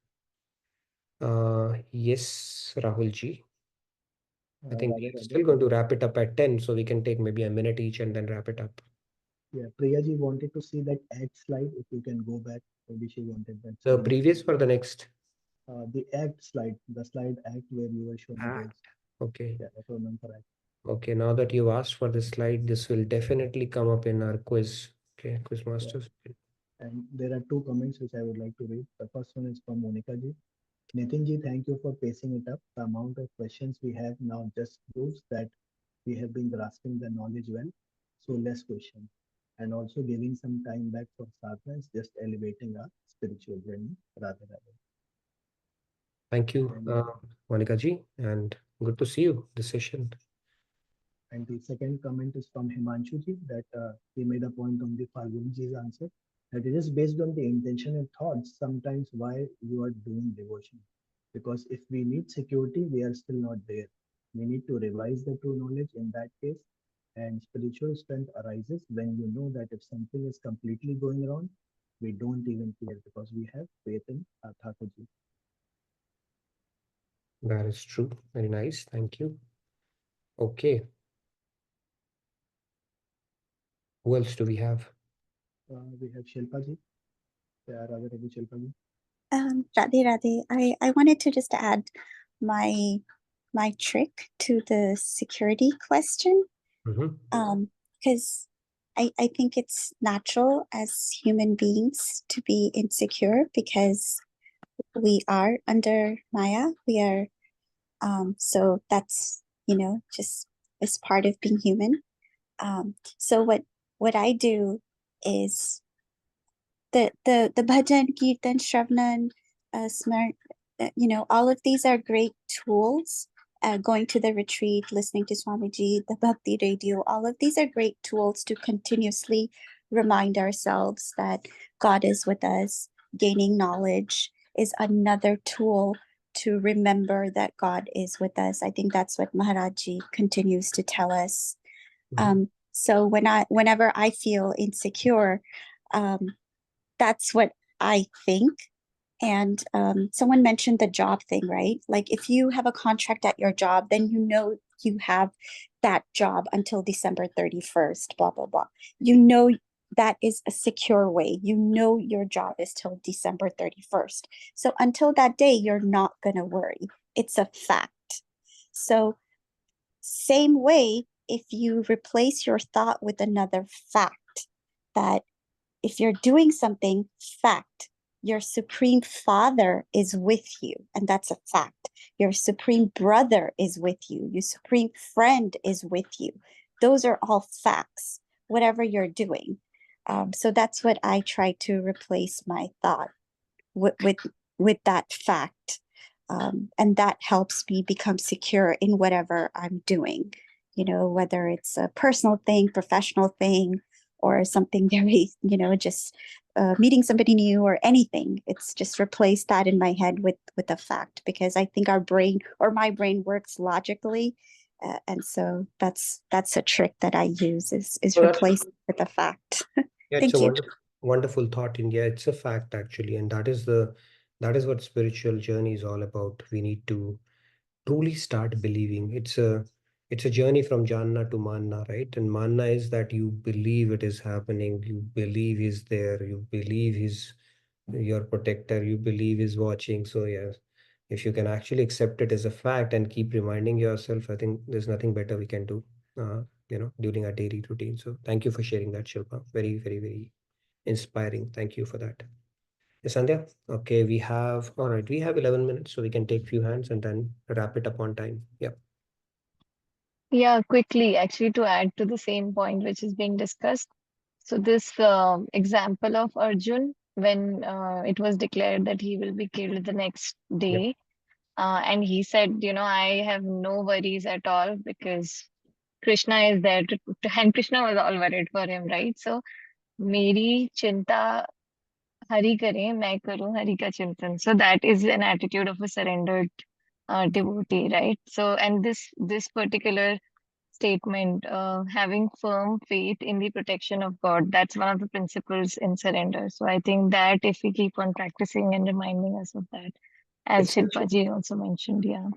Yes, Rahul ji. I think Radhe we're Radhe. still going to wrap it up at 10, so we can take maybe a minute each and then wrap it up. Yeah, Priyaji wanted to see that act slide. If you can go back, maybe she wanted that. The previous for the next? The act slide, the slide act where you were showing those. Act. Okay. Yeah, I remember act. Okay, now that you've asked for this slide, this will definitely come up in our quiz. Okay, quiz masters. And there are two comments which I would like to read. The first one is from Monica ji. Nitin ji, thank you for pacing it up. The amount of questions we have now just proves that we have been grasping the knowledge well. So less question. And also giving some time back for sadhana is just elevating our spiritual journey. Radhe Radhe. Thank you, Monica ji, and good to see you this session. And the second comment is from Himanshu ji that he made a point on the Falguni ji's answer that it is based on the intention and thoughts sometimes why you are doing devotion. Because if we need security, we are still not there. We need to revise the true knowledge in that case. And spiritual strength arises when you know that if something is completely going wrong, we don't even care because we have faith in Thakurji. That is true. Very nice. Thank you. Okay. Who else do we have? We have Shilpa ji. Yeah, Radhe Radhe Shilpa ji. Radhe Radhe. I wanted to just add my trick to the security question. Because I think it's natural as human beings to be insecure because we are under Maya. We are so that's just as part of being human. So what I do is the bhajan, kirtan, shravnan, smart, all of these are great tools. Going to the retreat, listening to Swamiji, the Bhakti Radio, all of these are great tools to continuously remind ourselves that God is with us. Gaining knowledge is another tool to remember that God is with us. I think that's what Maharaji continues to tell us. So whenever I feel insecure, that's what I think. And someone mentioned the job thing, right? Like if you have a contract at your job, then you have that job until December 31st, blah, blah, blah. That is a secure way. Your job is till December 31st. So until that day, you're not going to worry. It's a fact. So same way, if you replace your thought with another fact, that if you're doing something, fact, your supreme father is with you, and that's a fact. Your supreme brother is with you. Your supreme friend is with you. Those are all facts, whatever you're doing. So that's what I try to replace my thought with that fact. And that helps me become secure in whatever I'm doing, whether it's a personal thing, professional thing, or something very, just meeting somebody new or anything. It's just replace that in my head with a fact, because I think our brain or my brain works logically. And so that's a trick that I use is replace with a fact. Yeah, it's a wonderful thought, India. It's a fact actually, and that is what spiritual journey is all about. We need to truly start believing. It's a journey from Janna to Manna, right? And Manna is that you believe it is happening, you believe he's there, you believe he's your protector, you believe he's watching. So yes, if you can actually accept it as a fact and keep reminding yourself, I think there's nothing better we can do, during our daily routine. So thank you for sharing that, Shilpa. Very, very, very inspiring. Thank you for that. Yes, Sandhya. Okay, we have 11 minutes, so we can take few hands and then wrap it up on time. Yeah. Yeah, quickly, actually, to add to the same point which is being discussed. So this example of Arjun, when it was declared that he will be killed the next day, and he said, I have no worries at all because Krishna is there and Krishna was all worried for him, right? So, मेरी चिंता हरि करे मैं करूं हरि का चिंतन. So that is an attitude of a surrendered devotee, right? So, and this particular statement, having firm faith in the protection of God, that's one of the principles in surrender. So I think that if we keep on practicing and reminding us of that, as It's Shilpaji also mentioned. Yeah.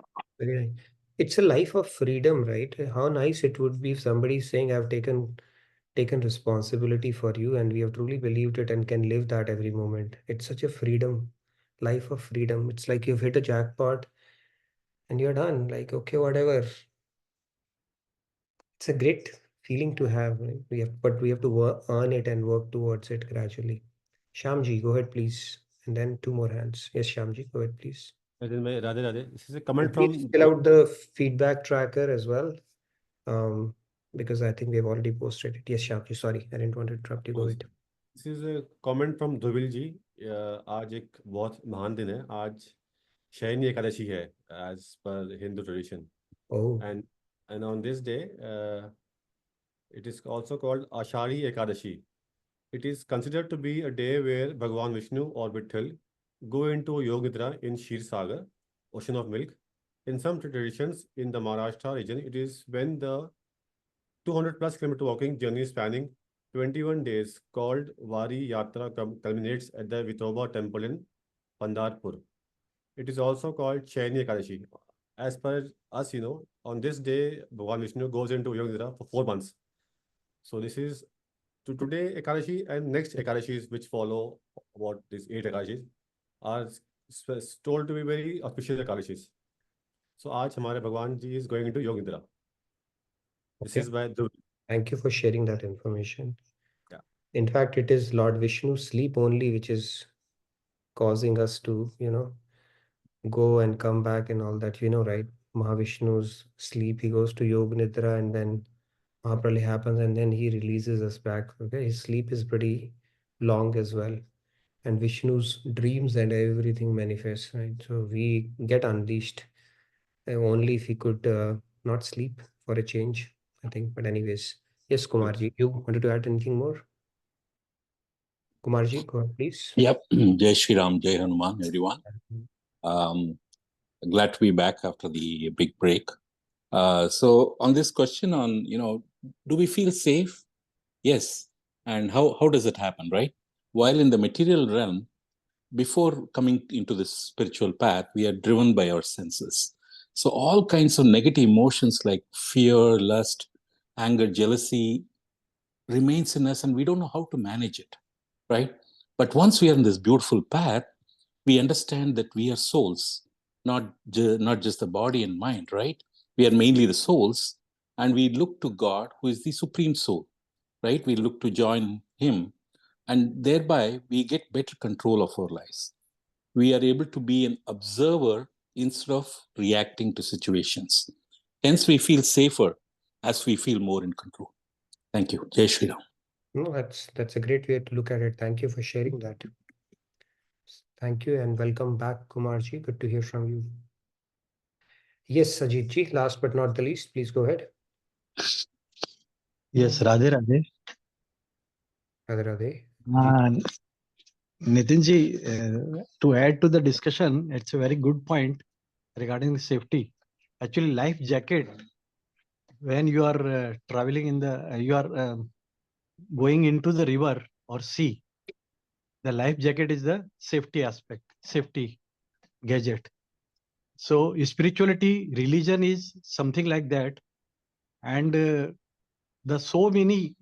very nice. It's a life of freedom, right? How nice it would be if somebody is saying, I've taken responsibility for you and we have truly believed it and can live that every moment. It's such a freedom, life of freedom. It's like you've hit a jackpot and you're done. Like, okay, whatever. It's a great feeling to have. Right? But we have to earn it and work towards it gradually. Shyamji, go ahead, please. And then 2 more hands. Yes, Shyamji, go ahead, please. Radhe Radhe. This is a comment Please from fill out the feedback tracker as well. Because I think we have already posted it. Yes, Shyamji, sorry, I didn't want to interrupt you. Go ahead. This is a comment from Dhrubil ji. आज एक बहुत महान दिन है. आज शयनी एकादशी है as per Hindu tradition. Oh. And on this day, it is also called Ashari Ekadashi. It is considered to be a day where Bhagwan Vishnu or Vitthal go into Yoga Nidra in Kshir Sagar, ocean of milk. In some traditions in the Maharashtra region, it is when the 200 plus kilometer walking journey spanning 21 days called Vari Yatra culminates at the Vithoba temple in Pandharpur. It is also called Chaini Ekadashi. As per us, on this day, Bhagwan Vishnu goes into Yoga Nidra for 4 months. So this is today Ekadashi and next Ekadashis which follow what these 8 Ekadashis are told to be very auspicious Ekadashis. So आज हमारे भगवान जी is going into Yoga Nidra. This is by Dhruv. Thank you for sharing that information. Yeah. In fact, it is Lord Vishnu's sleep only which is causing us to, go and come back and all that, right? Mahavishnu's sleep, he goes to Yoga Nidra and then Mahapralaya happens and then he releases us back. Okay, his sleep is pretty long as well. And Vishnu's dreams and everything manifests, right? So we get unleashed only if we could not sleep for a change, I think. But anyways, yes, Kumarji, you wanted to add anything more? Kumarji, go ahead, please. Yep. Jai Shri Ram, Jai Hanuman, everyone. Glad to be back after the big break. So on this question on, do we feel safe? Yes. And how does it happen, right? While in the material realm, before coming into this spiritual path, we are driven by our senses. So all kinds of negative emotions like fear, lust, anger, jealousy remains in us and we don't know how to manage it, right? But once we are in this beautiful path, we understand that we are souls, not just the body and mind, right? We are mainly the souls, and we look to God, who is the supreme soul, right? We look to join him, and thereby we get better control of our lives. We are able to be an observer instead of reacting to situations. Hence, we feel safer as we feel more in control. Thank you. Jai Shri Ram. No, that's a great way to look at it. Thank you for sharing that. Thank you and welcome back, Kumarji. Good to hear from you. Yes, Sajidji, last but not the least, please go ahead. Yes, Radhe Radhe. Radhe Radhe. Nitinji, to add to the discussion, it's a very good point regarding safety. Actually, life jacket, when you are traveling you are going into the river or sea, the life jacket is the safety aspect, safety gadget. So spirituality, religion is something like that. And the so many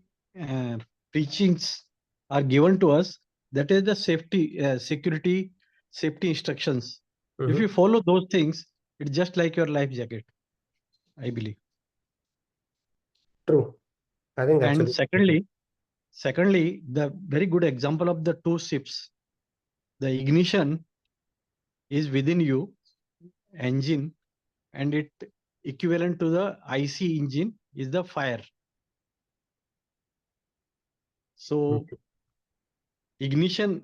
preachings are given to us. That is the safety, security, safety instructions. If you follow those things, it's just like your life jacket, I believe. True. I think that's and secondly, the very good example of the 2 ships, the ignition is within you, engine, and it equivalent to the IC engine is the fire. So ignition,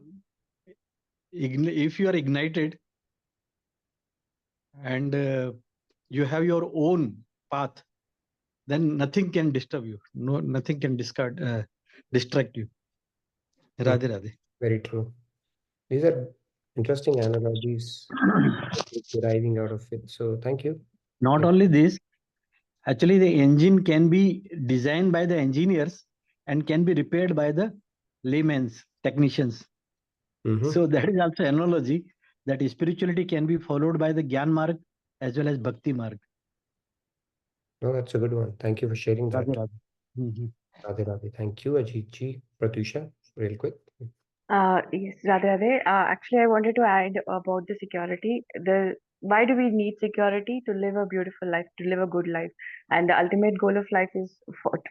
if you are ignited and you have your own path, then nothing can disturb you. Nothing can distract you. Radhe Radhe. Very true. These are interesting analogies deriving out of it. So thank you. Not only this, actually the engine can be designed by the engineers and can be repaired by the laymen's technicians. So that is also analogy that spirituality can be followed by the Gyan Marg as well as Bhakti Marg. No, that's a good one. Thank you for sharing that. Radhe Radhe. Radhe Radhe. Thank you, Ajit ji. Pratyusha, real quick. Yes, Radhe. Actually, I wanted to add about the security. Why do we need security? To live a beautiful life, to live a good life, and the ultimate goal of life is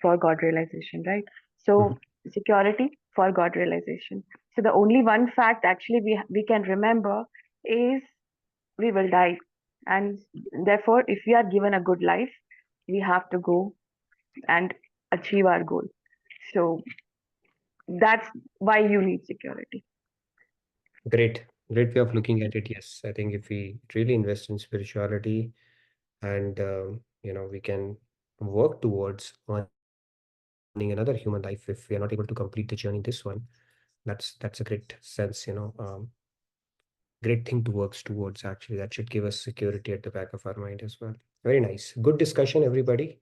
for God realization, right? So security for God realization. So the only one fact actually we can remember is we will die, and therefore, if we are given a good life, we have to go and achieve our goal. So that's why you need security. Great way of looking at it. Yes, I think if we really invest in spirituality and we can work towards earning another human life if we are not able to complete the journey in this one, that's a great sense, great thing to work towards. Actually, that should give us security at the back of our mind as well. Very nice, good discussion, everybody.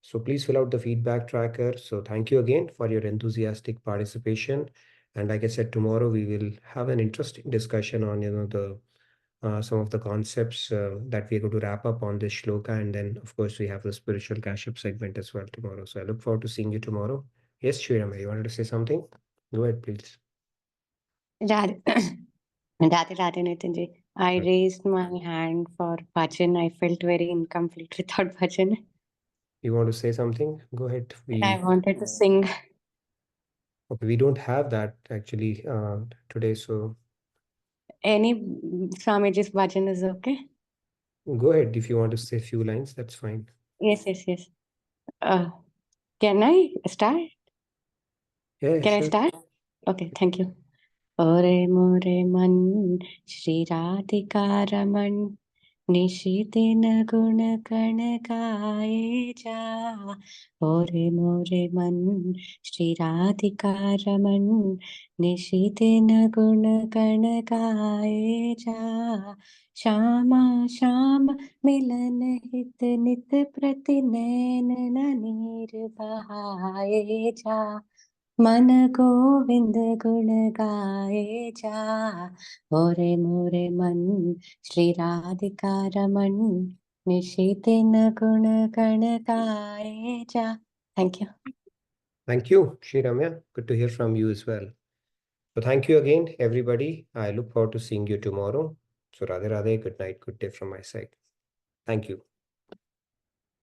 So please fill out the feedback tracker. So thank you again for your enthusiastic participation. And like I said, tomorrow we will have an interesting discussion on, the some of the concepts that we're going to wrap up on this shloka. And then, of course, we have the spiritual cash-up segment as well tomorrow. So I look forward to seeing you tomorrow. Yes, Shrirama, you wanted to say something? Go ahead, please. Radhe Radhe Nitinji. I raised my hand for bhajan. I felt very incomplete without bhajan. You want to say something? Go ahead. I wanted to sing. Okay, we don't have that actually today, so Any Swamiji's bhajan is okay? go ahead. If you want to say a few lines, that's fine. Yes. Can I start? Yeah, Can I sure. start? Okay, thank you. Ore more man Shri Radhika Raman निशिदिन गुण कण गाए जा ओरे मोरे मन श्री राधिका रमन निशिदिन गुण कण गाए जा श्यामा श्याम मिलन हित नित प्रति नैन नीर बहाए जा मन गोविंद गुण गाए जा ओरे मोरे मन श्री राधिका रमन निशिदिन गुण गण गाए जा. Thank you. Thank you, Shriramya. Good to hear from you as well. So thank you again, everybody. I look forward to seeing you tomorrow. So Radhe Radhe, good night, good day from my side. Thank you.